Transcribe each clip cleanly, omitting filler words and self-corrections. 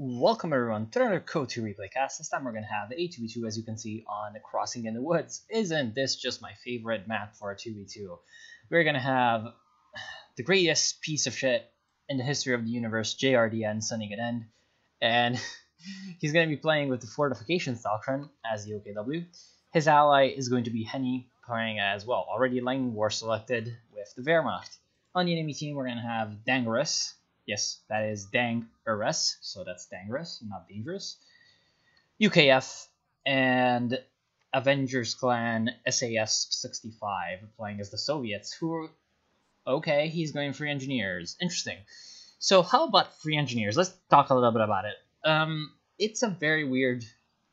Welcome everyone to another CoH2 Replay Cast. This time we're going to have a 2v2 as you can see on Crossing in the Woods. Isn't this just my favorite map for a 2v2? We're going to have the greatest piece of shit in the history of the universe, JRDN, sending it in. And he's going to be playing with the Fortifications Doctrine as the OKW. His ally is going to be Henny, playing as well. Already Lightning War selected with the Wehrmacht. On the enemy team we're going to have Dangerous. Yes, that is Dangerous, so that's dangerous, not dangerous. UKF and Avengers Clan SAS 65 playing as the Soviets, who are, okay, he's going free engineers. Interesting. So how about free engineers? Let's talk a little bit about it. It's a very weird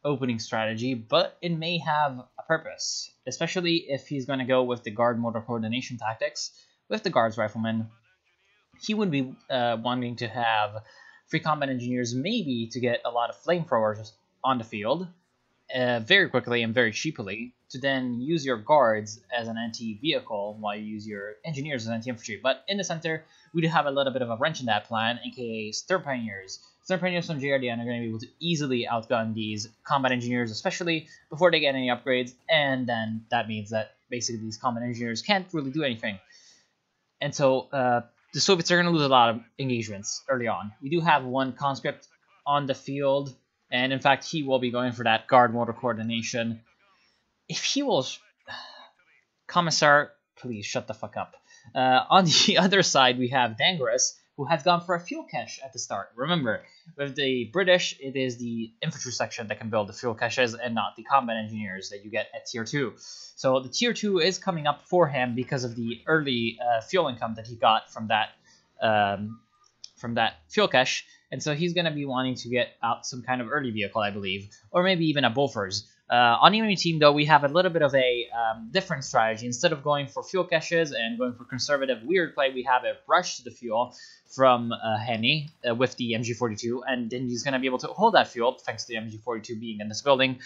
opening strategy, but it may have a purpose, especially if he's going to go with the guard motor coordination tactics with the guards riflemen. He would be wanting to have free combat engineers, maybe to get a lot of flamethrowers on the field very quickly and very cheaply, to then use your guards as an anti-vehicle while you use your engineers as anti-infantry. But in the center, we do have a little bit of a wrench in that plan, aka Stir Pioneers. Stir Pioneers from JRDN are going to be able to easily outgun these combat engineers, especially before they get any upgrades, and then that means that basically these combat engineers can't really do anything. And so the Soviets are going to lose a lot of engagements early on. We do have one conscript on the field, and in fact, he will be going for that guard motor coordination. If he will... Commissar, please shut the fuck up. On the other side, we have Dangerous, who has gone for a fuel cache at the start. Remember, with the British, it is the infantry section that can build the fuel caches and not the combat engineers that you get at Tier 2. So the Tier 2 is coming up for him because of the early fuel income that he got from that fuel cache. And so he's going to be wanting to get out some kind of early vehicle, I believe, or maybe even a Bofors. On the enemy team, though, we have a little bit of a different strategy. Instead of going for fuel caches and going for conservative weird play, we have a rush to the fuel from Henny with the MG42, and then he's going to be able to hold that fuel thanks to the MG42 being in this building,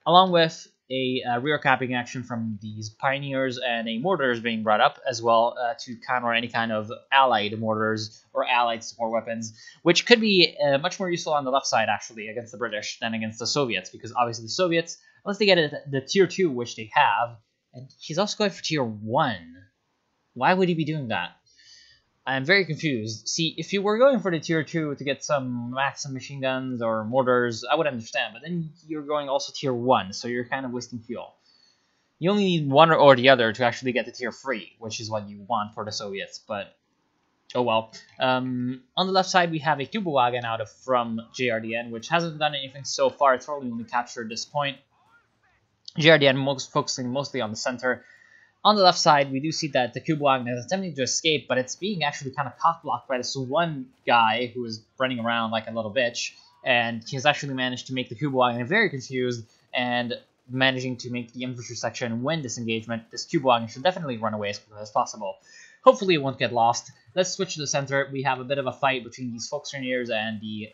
along with a rear capping action from these Pioneers and a mortars being brought up as well to counter any kind of allied mortars or allied support weapons, which could be much more useful on the left side actually against the British than against the Soviets, because obviously the Soviets, unless they get the Tier 2, which they have, and he's also going for Tier 1. Why would he be doing that? I'm very confused. See, if you were going for the Tier 2 to get some Maxim machine guns or mortars, I would understand, but then you're going also Tier 1, so you're kind of wasting fuel. You only need one or the other to actually get the Tier 3, which is what you want for the Soviets, but oh well. On the left side, we have a Kübelwagen out from JRDN, which hasn't done anything so far. It's probably only captured this point. JRDN focusing mostly on the center. On the left side, we do see that the Kübelwagen is attempting to escape, but it's being actually kind of cock-blocked by this one guy who is running around like a little bitch, and he has actually managed to make the Kübelwagen very confused and managing to make the infantry section win this engagement. This Kübelwagen should definitely run away as quickly as possible. Hopefully it won't get lost. Let's switch to the center. We have a bit of a fight between these Volksreniers and the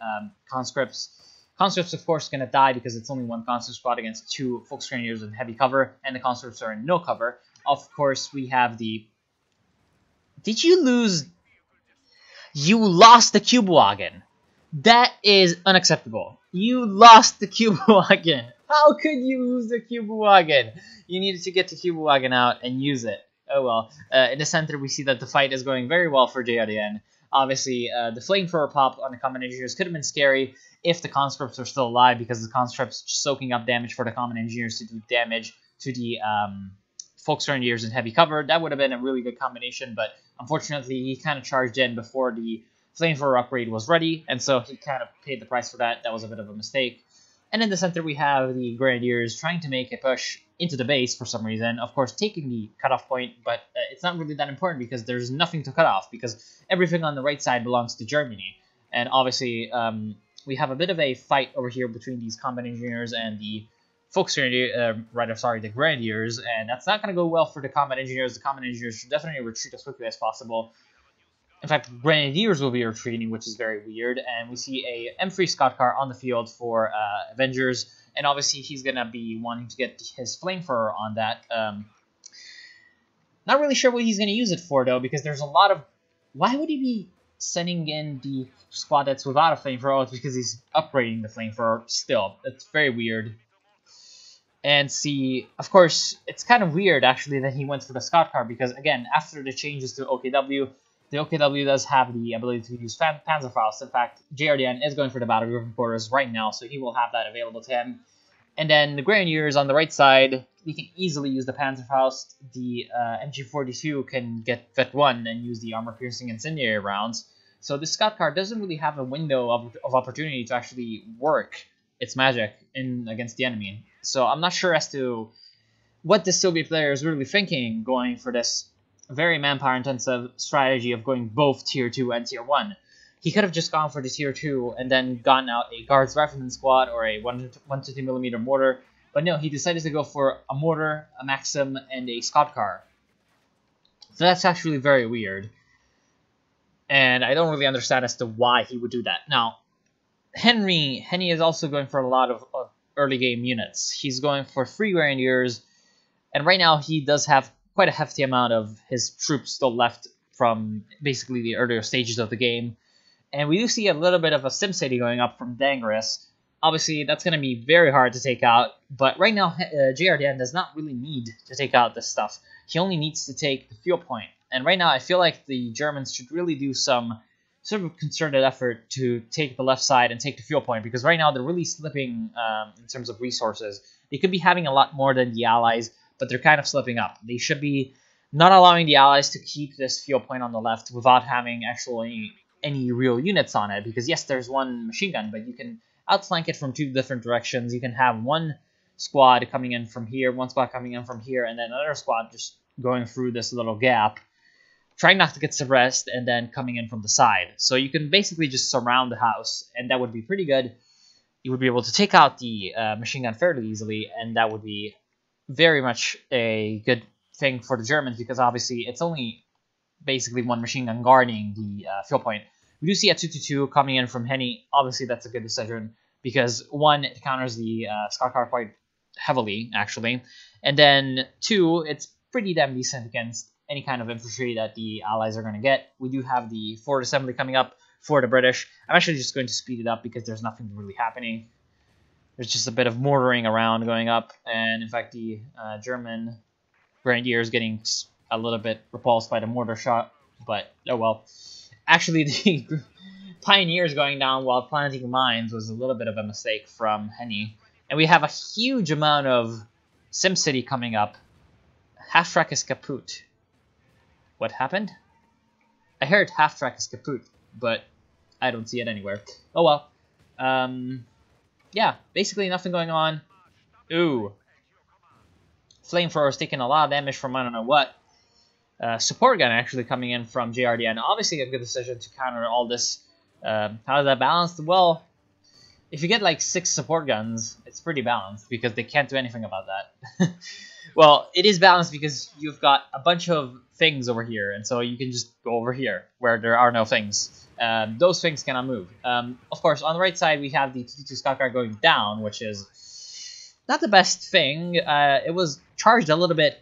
conscripts. Conscripts, of course, going to die because it's only one conscript squad against two Volksreniers in heavy cover, and the conscripts are in no cover. Of course, we have the... Did you lose? You lost the Kübelwagen. That is unacceptable. You lost the Kübelwagen. How could you lose the Kübelwagen? You needed to get the Kübelwagen out and use it. Oh well. In the center, we see that the fight is going very well for JRDN. Obviously, the flamethrower pop on the combat engineers could have been scary if the conscripts are still alive, because the conscripts soaking up damage for the combat engineers to do damage to the Volksreniers in heavy cover. That would have been a really good combination, but unfortunately he kind of charged in before the flamethrower upgrade was ready, and so he kind of paid the price for that. That was a bit of a mistake. And in the center we have the Grenadiers trying to make a push into the base for some reason, of course taking the cutoff point, but it's not really that important because there's nothing to cut off, because everything on the right side belongs to Germany. And obviously we have a bit of a fight over here between these combat engineers and the the Grenadiers, and that's not going to go well for the combat engineers. The combat engineers should definitely retreat as quickly as possible. In fact, Grenadiers will be retreating, which is very weird, and we see a M3 Scott car on the field for Avengers, and obviously he's going to be wanting to get his flamethrower on that. Not really sure what he's going to use it for, though, because there's a lot of... Why would he be sending in the squad that's without a flamethrower. It's because he's upgrading the flamethrower still. It's very weird. And see, of course, it's kind of weird actually that he went for the scout car because, again, after the changes to OKW, the OKW does have the ability to use Panzerfaust. In fact, JRDN is going for the battle group quarters right now, so he will have that available to him. And then the Grenadiers on the right side, he can easily use the Panzerfaust. The MG42 can get Vet 1 and use the armor-piercing incendiary rounds. So the scout car doesn't really have a window of opportunity to actually work its magic against the enemy. So I'm not sure as to what the Soviet player is really thinking going for this very manpower-intensive strategy of going both Tier 2 and Tier 1. He could have just gone for the Tier 2 and then gotten out a Guards Rifleman squad or a 150mm mortar. But no, he decided to go for a mortar, a Maxim, and a scout car. So that's actually very weird. And I don't really understand as to why he would do that. Now, Henry is also going for a lot of early game units. He's going for 3 Grenadiers, and right now he does have quite a hefty amount of his troops still left from basically the earlier stages of the game. And we do see a little bit of a SimCity going up from Dangerous. Obviously, that's going to be very hard to take out, but right now JRDN does not really need to take out this stuff. He only needs to take the fuel point. And right now, I feel like the Germans should really do some sort of concerted effort to take the left side and take the fuel point, because right now they're really slipping in terms of resources. They could be having a lot more than the Allies, but they're kind of slipping up. They should be not allowing the Allies to keep this fuel point on the left without having actually any real units on it, because yes, there's one machine gun, but you can outflank it from 2 different directions. You can have one squad coming in from here, one squad coming in from here, and then another squad just going through this little gap, trying not to get suppressed, and then coming in from the side. So you can basically just surround the house, and that would be pretty good. You would be able to take out the machine gun fairly easily, and that would be very much a good thing for the Germans, because obviously it's only basically one machine gun guarding the fuel point. We do see a 222 coming in from Henny. Obviously, that's a good decision, because 1, it counters the scout car quite heavily, actually. And then 2, it's pretty damn decent against any kind of infantry that the Allies are going to get. We do have the forward assembly coming up for the British. I'm actually just going to speed it up because there's nothing really happening. There's just a bit of mortaring around going up, and in fact the German Grenadiers getting a little bit repulsed by the mortar shot, but oh well. Actually, the Pioneers going down while planting mines was a little bit of a mistake from Henny. And we have a huge amount of SimCity coming up. Half track is kaput. What happened? I heard half track is kaput, but I don't see it anywhere. Oh well. Yeah, basically nothing going on. Ooh. Flamethrower's taking a lot of damage from I don't know what. Support gun actually coming in from JRDN. Obviously a good decision to counter all this. How is that balanced? Well, if you get like 6 support guns, it's pretty balanced because they can't do anything about that. Well, it is balanced because you've got a bunch of things over here, and so you can just go over here where there are no things. Those things cannot move. Of course, on the right side we have the T2 Scout Car going down, which is not the best thing. It was charged a little bit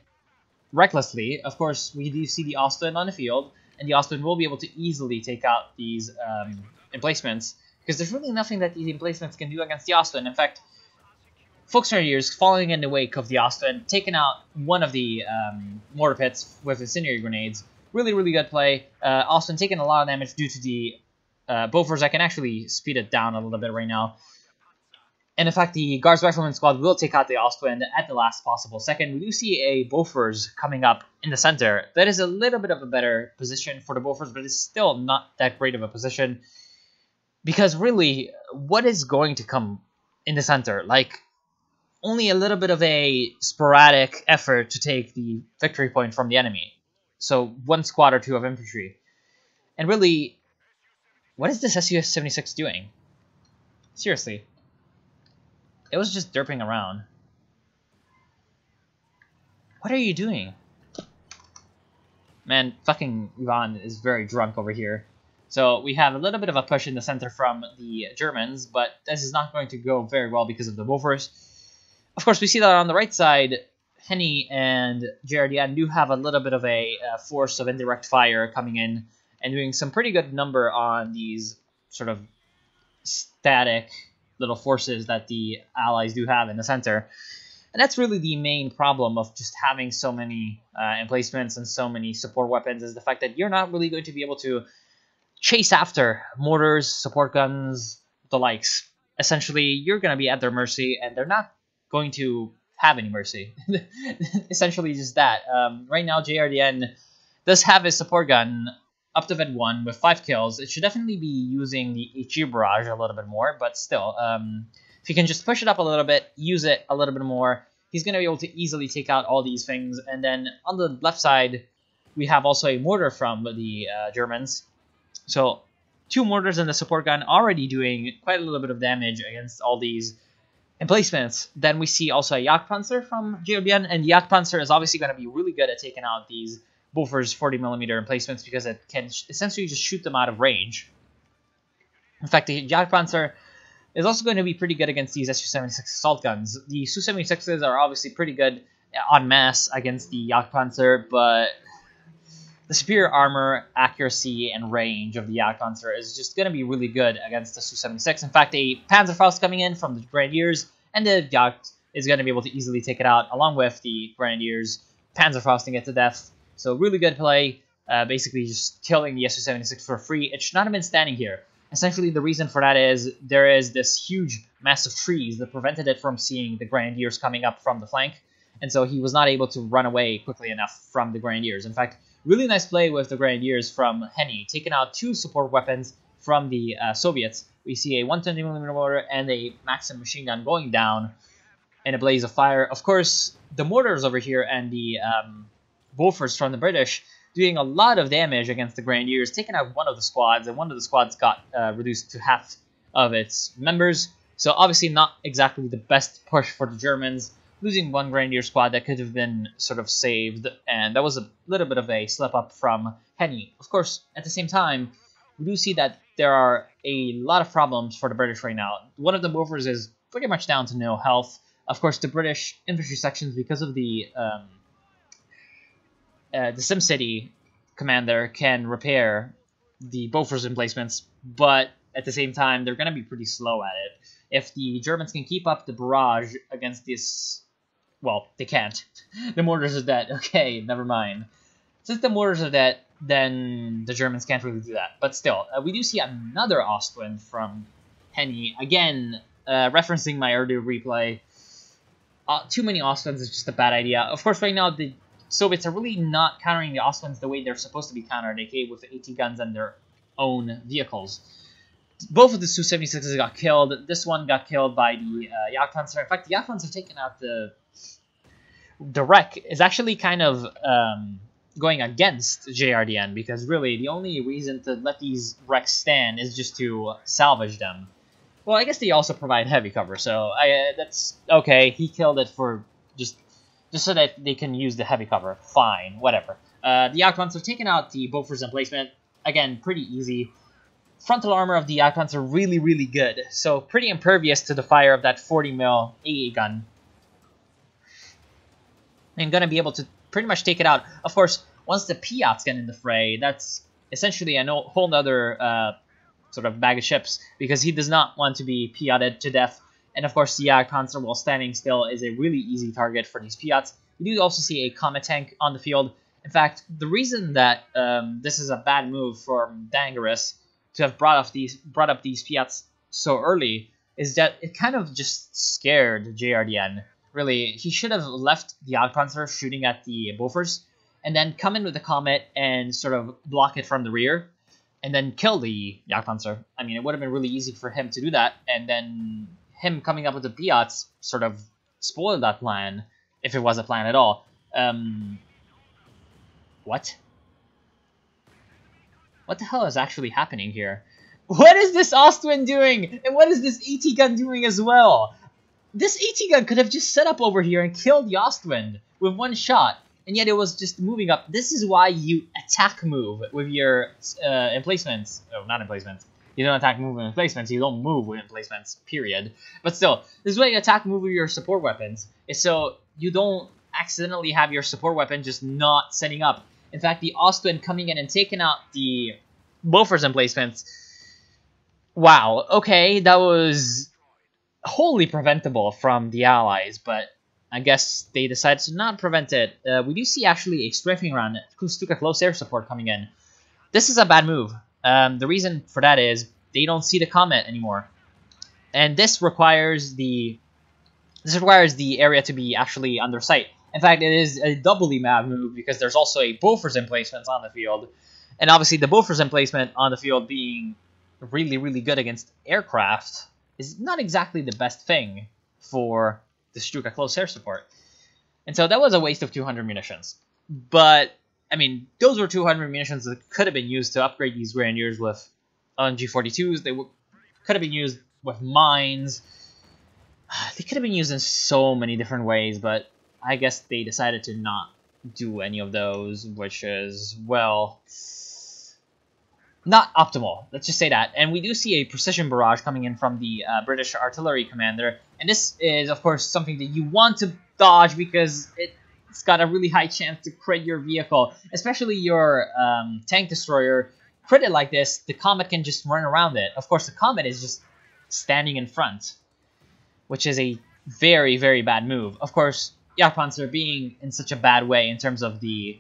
recklessly. Of course, we do see the Ostwind on the field, and the Ostwind will be able to easily take out these emplacements, because there's really nothing that these emplacements can do against the Ostwind. In fact, Volksgrenadiers following in the wake of the Ostwind, taking out one of the mortar pits with incendiary grenades. Really, really good play. Ostwind taking a lot of damage due to the Bofors. I can actually speed it down a little bit right now. And in fact, the Guards Rifleman squad will take out the Ostwind at the last possible second. We do see a Bofors coming up in the center. That is a little bit of a better position for the Bofors, but it's still not that great of a position. Because really, what is going to come in the center? Like, only a little bit of a sporadic effort to take the victory point from the enemy. So 1 squad or 2 of infantry. And really, what is this SU-76 doing? Seriously. It was just derping around. What are you doing? Man, fucking Ivan is very drunk over here. So we have a little bit of a push in the center from the Germans, but this is not going to go very well because of the Bofors. Of course, we see that on the right side, Henny and JRDN do have a little bit of a force of indirect fire coming in, and doing some pretty good number on these sort of static little forces that the allies do have in the center. And that's really the main problem of just having so many emplacements and so many support weapons, is the fact that you're not really going to be able to chase after mortars, support guns, the likes. Essentially, you're going to be at their mercy, and they're not going to have any mercy. Essentially, just that. Right now, JRDN does have his support gun up to Vet 1 with 5 kills. It should definitely be using the HE barrage a little bit more, but still, if you can just push it up a little bit, use it a little bit more, he's going to be able to easily take out all these things. And then on the left side, we have also a mortar from the Germans. So 2 mortars and the support gun already doing quite a little bit of damage against all these emplacements. Then we see also a Jagdpanzer from JRDN, and Jagdpanzer is obviously going to be really good at taking out these Bofors 40mm emplacements because it can essentially just shoot them out of range. In fact, the Jagdpanzer is also going to be pretty good against these Su-76 assault guns. The Su-76s are obviously pretty good en masse against the Jagdpanzer, but the superior armor, accuracy, and range of the Jagdpanzer is just going to be really good against the Su-76. In fact, a Panzerfaust coming in from the Grenadiers, and the Jagd is going to be able to easily take it out, along with the Grenadiers Panzerfausting it to death. So really good play, basically just killing the Su-76 for free. It should not have been standing here. Essentially, the reason for that is there is this huge mass of trees that prevented it from seeing the Grenadiers coming up from the flank, and so he was not able to run away quickly enough from the Grenadiers. In fact, really nice play with the Grenadiers from Henny, taking out 2 support weapons from the Soviets. We see a 120mm mortar and a Maxim machine gun going down in a blaze of fire. Of course, the mortars over here and the Bofors from the British doing a lot of damage against the Grenadiers, taking out one of the squads, and one of the squads got reduced to half of its members. So obviously not exactly the best push for the Germans, losing one Grenadier squad that could have been sort of saved, and that was a little bit of a slip-up from Henny. Of course, at the same time, we do see that there are a lot of problems for the British right now. One of the Bofors is pretty much down to no health. Of course, the British infantry sections, because of the SimCity commander, can repair the Bofors emplacements, but at the same time, they're going to be pretty slow at it. If the Germans can keep up the barrage against this... Well, they can't. The mortars are dead. Okay, never mind. Since the mortars are dead, then the Germans can't really do that. But still, we do see another Ostwind from Henny. Again, referencing my earlier replay, too many Ostwinds is just a bad idea. Of course, right now, the Soviets are really not countering the Ostwinds the way they're supposed to be countered, aka with AT guns and their own vehicles. Both of the Su-76s got killed. This one got killed by the Jagdpanzer. In fact, the Jagdpanzer taken out the wreck is actually kind of going against JRDN, because really the only reason to let these wrecks stand is just to salvage them. Well, I guess they also provide heavy cover, so that's okay. He killed it for just so that they can use the heavy cover. Fine, whatever. The Jagdpanzer taking out the Bofors emplacement. Again, pretty easy. Frontal armor of the Jagdpanzer really, really good. So pretty impervious to the fire of that 40mm AA gun. And going to be able to pretty much take it out. Of course, once the Piats get in the fray, that's essentially a whole other sort of bag of chips, because he does not want to be Piated to death. And of course, the Jagdpanzer, while standing still, is a really easy target for these Piats. We do also see a Comet tank on the field. In fact, the reason that this is a bad move for Dangerous to have brought up these Piats so early is that it kind of just scared JRDN. Really, he should have left the Jagdpanzer shooting at the Bofors, and then come in with the Comet and sort of block it from the rear, and then kill the Jagdpanzer. I mean, it would have been really easy for him to do that, and then him coming up with the Piats sort of spoiled that plan, if it was a plan at all. What? What the hell is actually happening here? What is this Ostwind doing? And what is this AT gun doing as well? This AT gun could have just set up over here and killed the Ostwind with one shot, and yet it was just moving up. This is why you attack move with your emplacements. Oh, not emplacements. You don't attack move with emplacements. You don't move with emplacements, period. But still, this is why you attack move with your support weapons. It's so you don't accidentally have your support weapon just not setting up. In fact, the Ostwind coming in and taking out the Bofors emplacements. Wow, okay, that was wholly preventable from the Allies, but I guess they decided to not prevent it. We do see actually a strafing round, Stuka close air support coming in. This is a bad move. The reason for that is they don't see the comet anymore, and this requires the area to be actually under sight. In fact, it is a doubly bad move because there's also a Bofors emplacement on the field, and obviously the Bofors emplacement on the field being really, really good against aircraft is not exactly the best thing for the Stuka close air support. And so that was a waste of 200 munitions. But, I mean, those were 200 munitions that could have been used to upgrade these Grenadiers with LMG-42s. They could have been used with mines. They could have been used in so many different ways, but I guess they decided to not do any of those, which is, well, not optimal. Let's just say that. And we do see a precision barrage coming in from the British artillery commander. And this is, of course, something that you want to dodge because it's got a really high chance to crit your vehicle, especially your tank destroyer. Crit it like this, the Comet can just run around it. Of course, the Comet is just standing in front, which is a very, very bad move. Of course, Jagdpanzer being in such a bad way in terms of the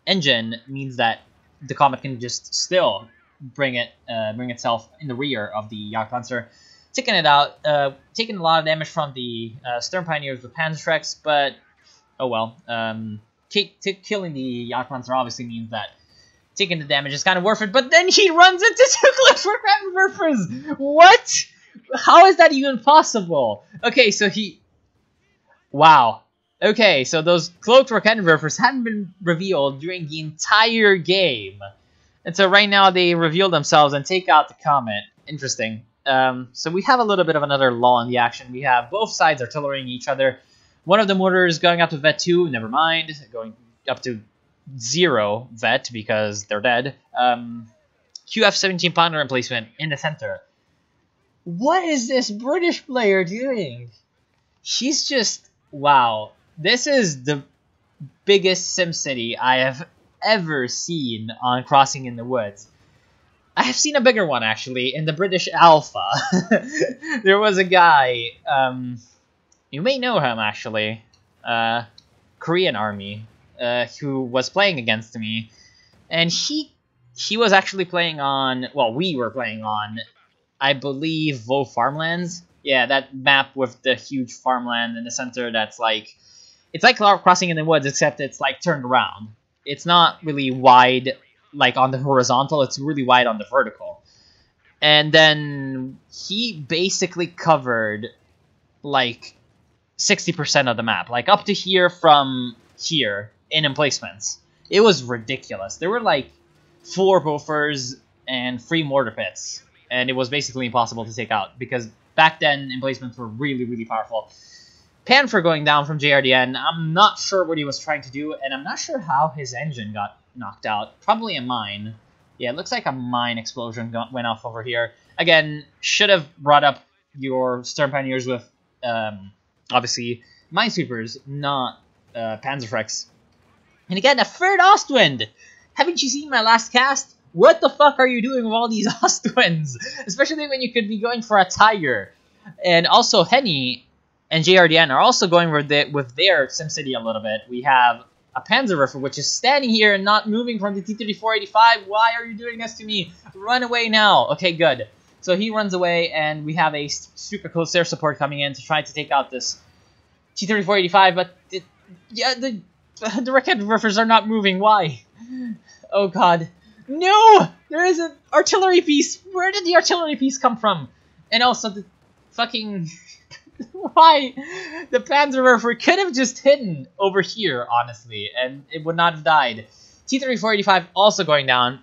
engine means that the Comet can just still bring itself in the rear of the Jagdpanzer, taking it out, taking a lot of damage from the Stern Pioneers with Panzerschrecks, but oh well. Killing the Jagdpanzer obviously means that taking the damage is kind of worth it, but then he runs into two Gleitwerfers! What? How is that even possible? Okay, so wow. Okay, so those cloaked Raketenwerfers hadn't been revealed during the entire game. And so right now they reveal themselves and take out the Comet. Interesting. So we have a little bit of another lull in the action. We have both sides artillerying each other. One of the mortars going up to Vet 2, never mind. Going up to 0 Vet because they're dead. QF-17 pounder emplacement in the center. What is this British player doing? She's just... wow. This is the biggest SimCity I have ever seen on Crossing in the Woods. I have seen a bigger one, actually, in the British Alpha. There was a guy, you may know him, actually, Korean Army, who was playing against me, and he was actually playing on, well, we were playing on, I believe, Vo Farmlands. Yeah, that map with the huge farmland in the center that's like... it's like Crossing in the Woods, except it's like turned around. It's not really wide like on the horizontal, it's really wide on the vertical. And then he basically covered like 60% of the map. Like up to here from here in emplacements. It was ridiculous. There were like 4 Bofors and 3 mortar pits. And it was basically impossible to take out because back then emplacements were really, really powerful. Panfer going down from JRDN, I'm not sure what he was trying to do, and I'm not sure how his engine got knocked out. Probably a mine. Yeah, it looks like a mine explosion went off over here. Again, should have brought up your Stern Pioneers with, obviously, Minesweepers, not Panzerschrecks. And again, a third Ostwind! Haven't you seen my last cast? What the fuck are you doing with all these Ostwinds? Especially when you could be going for a Tiger. And also, Henny and JRDN are also going with their SimCity a little bit. We have a Panzerwerfer, which is standing here and not moving from the T-3485. Why are you doing this to me? Run away now. Okay, good. So he runs away, and we have a super close air support coming in to try to take out this T-3485, but the Raketenwerfers are not moving. Why? Oh, God. No! There is an artillery piece! Where did the artillery piece come from? And also, the fucking... why? The Panzerwerfer could have just hidden over here, honestly, and it would not have died. T-3485 also going down.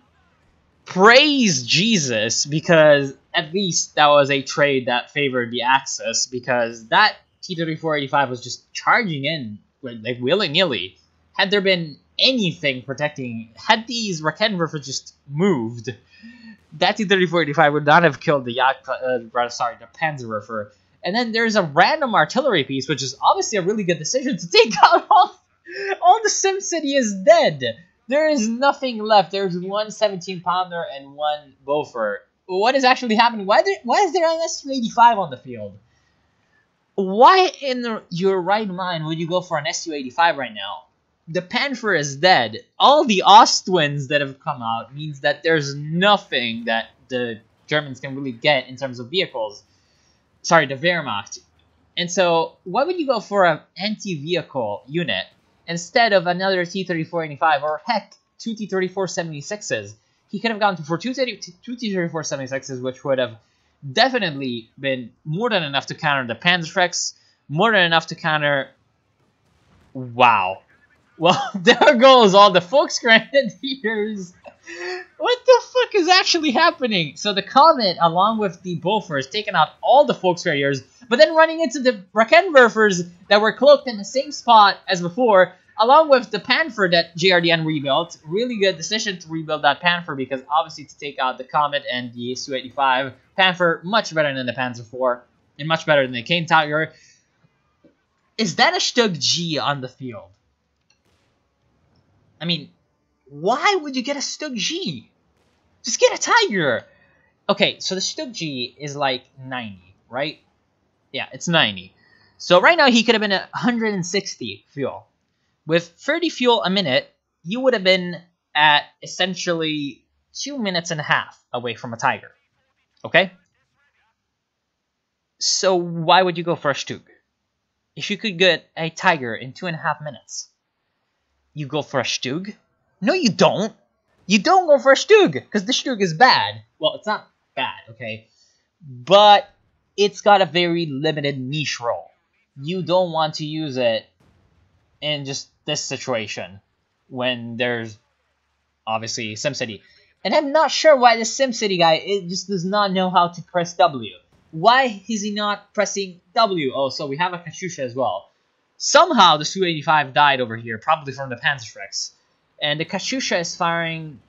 Praise Jesus, because at least that was a trade that favored the Axis, because that T-3485 was just charging in, like, willy-nilly. Had there been anything protecting, had these Raketenwerfer just moved, that T-3485 would not have killed the Panzerwerfer. And then there's a random artillery piece, which is obviously a really good decision to take out all the SimCity is dead. There is nothing left. There's one 17-pounder and one Boffer. What is actually happening? Why is there an SU-85 on the field? Why in your right mind would you go for an SU-85 right now? The Panther is dead. All the Ostwinds that have come out means that there's nothing that the Germans can really get in terms of vehicles. Sorry, the Wehrmacht. And so, why would you go for an anti-vehicle unit instead of another T-34-85 or heck, two T-34-76s? He could have gone for two T-34-76s, which would have definitely been more than enough to counter the Panzerschrecks, more than enough to counter... Wow. Well, there goes all the Volksgrenadiers. What the fuck is actually happening? So the Comet, along with the Bofors, taking out all the Volksgrenadiers, but then running into the Raketenwerfers that were cloaked in the same spot as before, along with the Panther that JRDN rebuilt. Really good decision to rebuild that Panther because obviously to take out the Comet and the Su-85. Panther, much better than the Panzer IV, and much better than the Cane Tiger. Is that a Stug G on the field? I mean, why would you get a Stug G? Just get a Tiger. Okay, so the Stug G is like 90, right? Yeah, it's 90. So right now he could have been at 160 fuel. With 30 fuel a minute, you would have been at essentially 2 minutes and a half away from a Tiger. Okay? So why would you go for a Stug? If you could get a Tiger in 2.5 minutes, you go for a Stug? No, you don't. You don't go for a Stug, because the Stug is bad. Well, it's not bad, okay? But it's got a very limited niche role. You don't want to use it in just this situation when there's obviously SimCity. And I'm not sure why the SimCity guy just does not know how to press W. Why is he not pressing W? Oh, so we have a Katyusha as well. Somehow the Su-85 died over here, probably from the Panzerschrecks. And the Katyusha is firing...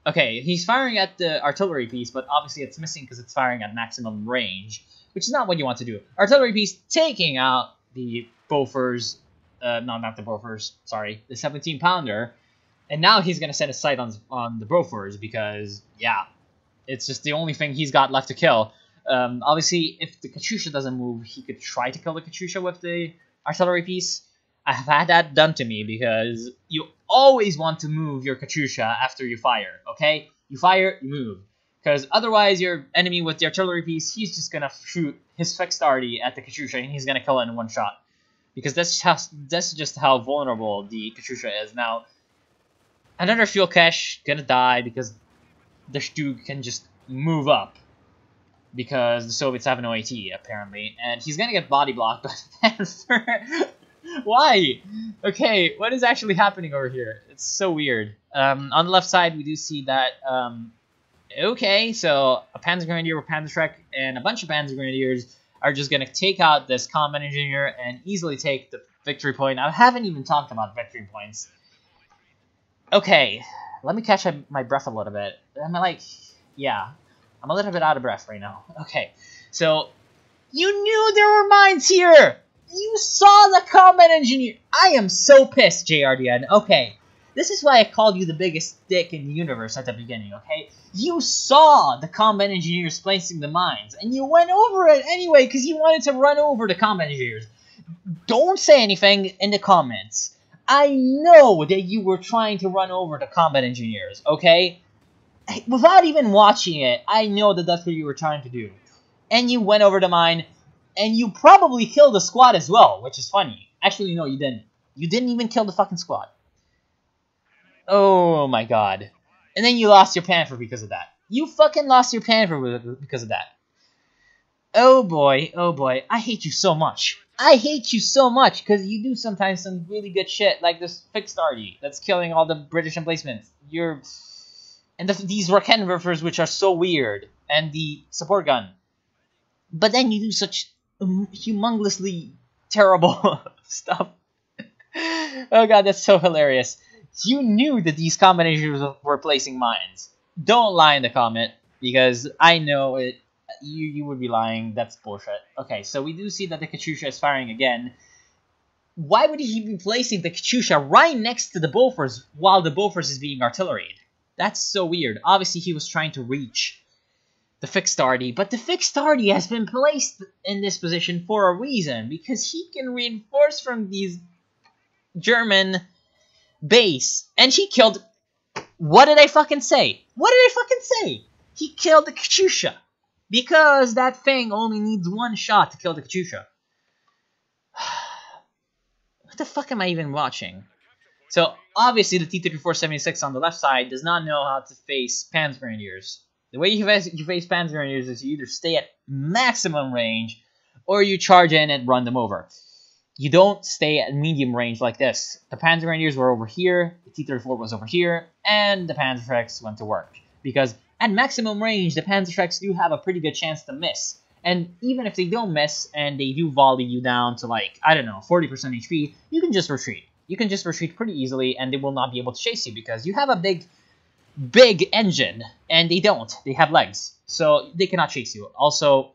Okay, he's firing at the artillery piece, but obviously it's missing because it's firing at maximum range, which is not what you want to do. Artillery piece taking out the Bofors... no, not the Bofors, sorry, the 17-pounder. And now he's going to set his sight on the Bofors because, yeah, it's just the only thing he's got left to kill. Obviously, if the Katyusha doesn't move, he could try to kill the Katyusha with the artillery piece. I have had that done to me because you always want to move your Katyusha after you fire, okay? You fire, you move. Because otherwise, your enemy with the artillery piece, he's just going to shoot his fixed arty at the Katyusha and he's going to kill it in one shot. Because that's just how vulnerable the Katyusha is. Now, another fuel cache gonna die because the Stug can just move up. Because the Soviets have no AT, apparently. And he's gonna get body blocked by the Panther. Why? Okay, what is actually happening over here? It's so weird. On the left side, we do see that... okay, so a Panzer Grenadier with Panzerschreck and a bunch of Panzer Grenadiers are just going to take out this combat engineer and easily take the victory point. I haven't even talked about victory points. Okay, let me catch my breath a little bit. I'm like, yeah, I'm a little bit out of breath right now. Okay, so you knew there were mines here! You saw the combat engineer! I am so pissed, JRDN. Okay, this is why I called you the biggest dick in the universe at the beginning, okay? You saw the combat engineers placing the mines, and you went over it anyway because you wanted to run over the combat engineers. Don't say anything in the comments. I know that you were trying to run over the combat engineers, okay? Without even watching it, I know that that's what you were trying to do. And you went over the mine, and you probably killed the squad as well, which is funny. Actually, no, you didn't. You didn't even kill the fucking squad. Oh my god. And then you lost your Panther because of that. You fucking lost your Panther because of that. Oh boy, I hate you so much. I hate you so much because you do sometimes some really good shit like this fixed arty that's killing all the British emplacements. And these Raketenwerfers which are so weird, and the support gun. But then you do such humongously terrible stuff. Oh god, that's so hilarious. You knew that these combat engineers were placing mines. Don't lie in the comment, because I know it. You would be lying. That's bullshit. Okay, so we do see that the Katyusha is firing again. Why would he be placing the Katyusha right next to the Bofors while the Bofors is being artilleried? That's so weird. Obviously, he was trying to reach the fixed tardy, but the fixed tardy has been placed in this position for a reason, because he can reinforce from these German base, and he killed... What did I fucking say? What did I fucking say? He killed the Katyusha, because that thing only needs one shot to kill the Katyusha. What the fuck am I even watching? So, obviously, the T-3476 on the left side does not know how to face Panzergrenadiers. The way you face Panzergrenadiers is you either stay at maximum range, or you charge in and run them over. You don't stay at medium range like this. The Panzergrenadiers were over here, the T-34 was over here, and the Panzerschrecks went to work. Because at maximum range, the Panzerschrecks do have a pretty good chance to miss. And even if they don't miss, and they do volley you down to like, I don't know, 40% HP, you can just retreat. You can just retreat pretty easily, and they will not be able to chase you, because you have a big engine, and they don't. They have legs, so they cannot chase you. Also,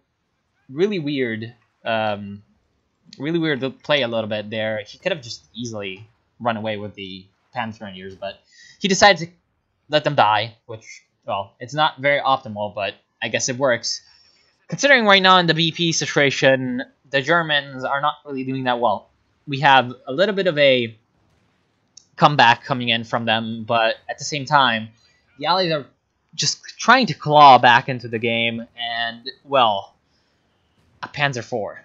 really weird to play a little bit there. He could have just easily run away with the Panzergrenadiers, but he decided to let them die, which, well, it's not very optimal, but I guess it works. Considering right now in the BP situation, the Germans are not really doing that well. We have a little bit of a comeback coming in from them, but at the same time, the Allies are just trying to claw back into the game, and, well, a Panzer IV.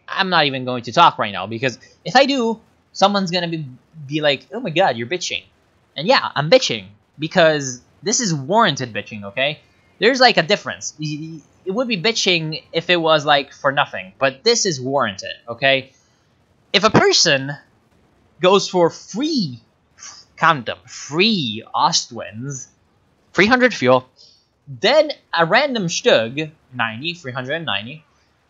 I'm not even going to talk right now, because if I do, someone's going to be like, oh my god, you're bitching. And yeah, I'm bitching, because this is warranted bitching, okay? There's like a difference. It would be bitching if it was like for nothing, but this is warranted, okay? If a person goes for free, count them, free Ostwinds, 300 fuel, then a random Stug, 90, 390,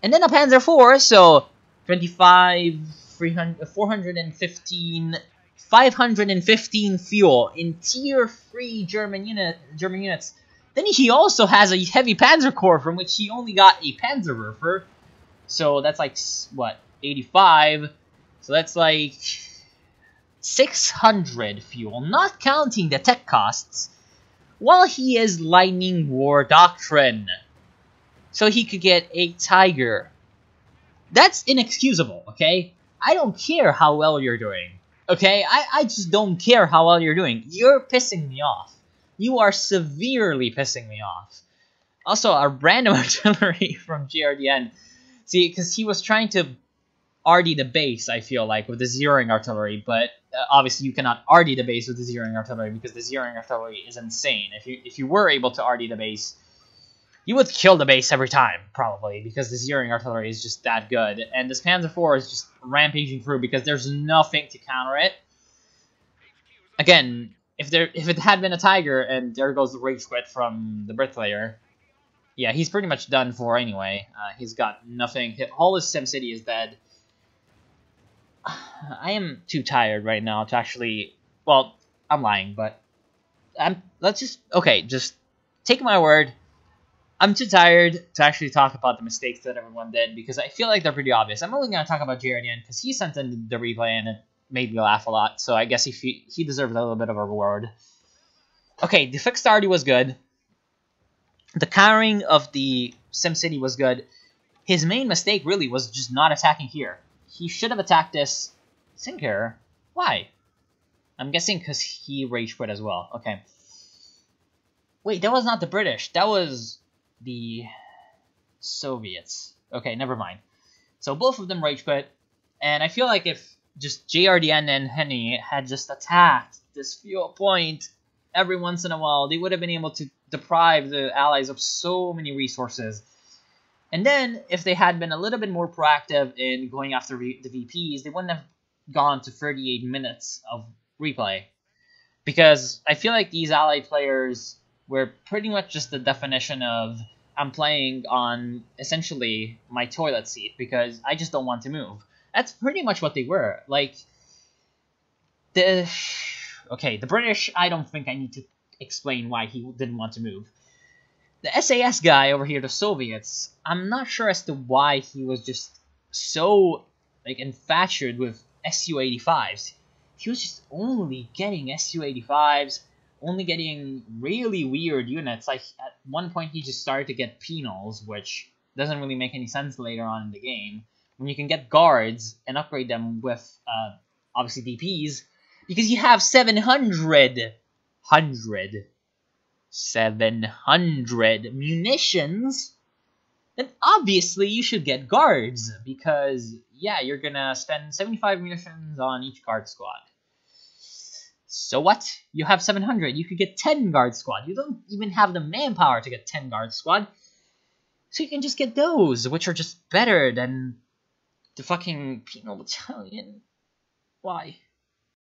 and then a Panzer IV, so 25, 300, 415, 515 fuel in tier 3 German units. Then he also has a heavy Panzer Corps, from which he only got a Panzerwerfer. So that's like, what, 85? So that's like 600 fuel, not counting the tech costs, while he is Lightning War Doctrine. So he could get a Tiger. That's inexcusable, okay? I don't care how well you're doing, okay? I just don't care how well you're doing. You're pissing me off. You are severely pissing me off. Also, a random artillery from GRDN. See, because he was trying to RD the base, I feel like, with the zeroing artillery, but obviously you cannot RD the base with the zeroing artillery, because the zeroing artillery is insane. If you were able to RD the base, you would kill the base every time, probably, because the zeroing artillery is just that good. And this Panzer IV is just rampaging through, because there's nothing to counter it. Again, if it had been a Tiger, and there goes the rage quit from the Bricklayer, yeah, he's pretty much done for anyway. He's got nothing. All his SimCity is dead. I am too tired right now to actually... Well, I'm lying, but... just take my word. I'm too tired to actually talk about the mistakes that everyone did, because I feel like they're pretty obvious. I'm only going to talk about JRDN, because he sent in the replay, and it made me laugh a lot, so I guess he deserved a little bit of a reward. Okay, the fixed tardy was good. The countering of the SimCity was good. His main mistake, really, was just not attacking here. He should have attacked this Sinker. Why? I'm guessing because he rage quit as well. Okay. Wait, that was not the British. That was the Soviets. Okay, never mind. So both of them rage quit. And I feel like if just JRDN and Henny had just attacked this fuel point every once in a while, they would have been able to deprive the Allies of so many resources. And then, if they had been a little bit more proactive in going after the VPs, they wouldn't have gone to 38 minutes of replay. Because I feel like these Allied players were pretty much just the definition of, I'm playing on, essentially, my toilet seat, because I just don't want to move. That's pretty much what they were. Like, the British, I don't think I need to explain why he didn't want to move. The SAS guy over here, the Soviets, I'm not sure as to why he was just so like infatuated with SU-85s. He was just only getting SU-85s, only getting really weird units. Like at one point he just started to get penals, which doesn't really make any sense later on in the game. When you can get guards and upgrade them with obviously DPs, because you have 700 munitions, then obviously you should get guards, because yeah, you're gonna spend 75 munitions on each guard squad. So what? You have 700, you could get 10 guard squad. You don't even have the manpower to get 10 guard squad, so you can just get those, which are just better than the fucking penal battalion. Why?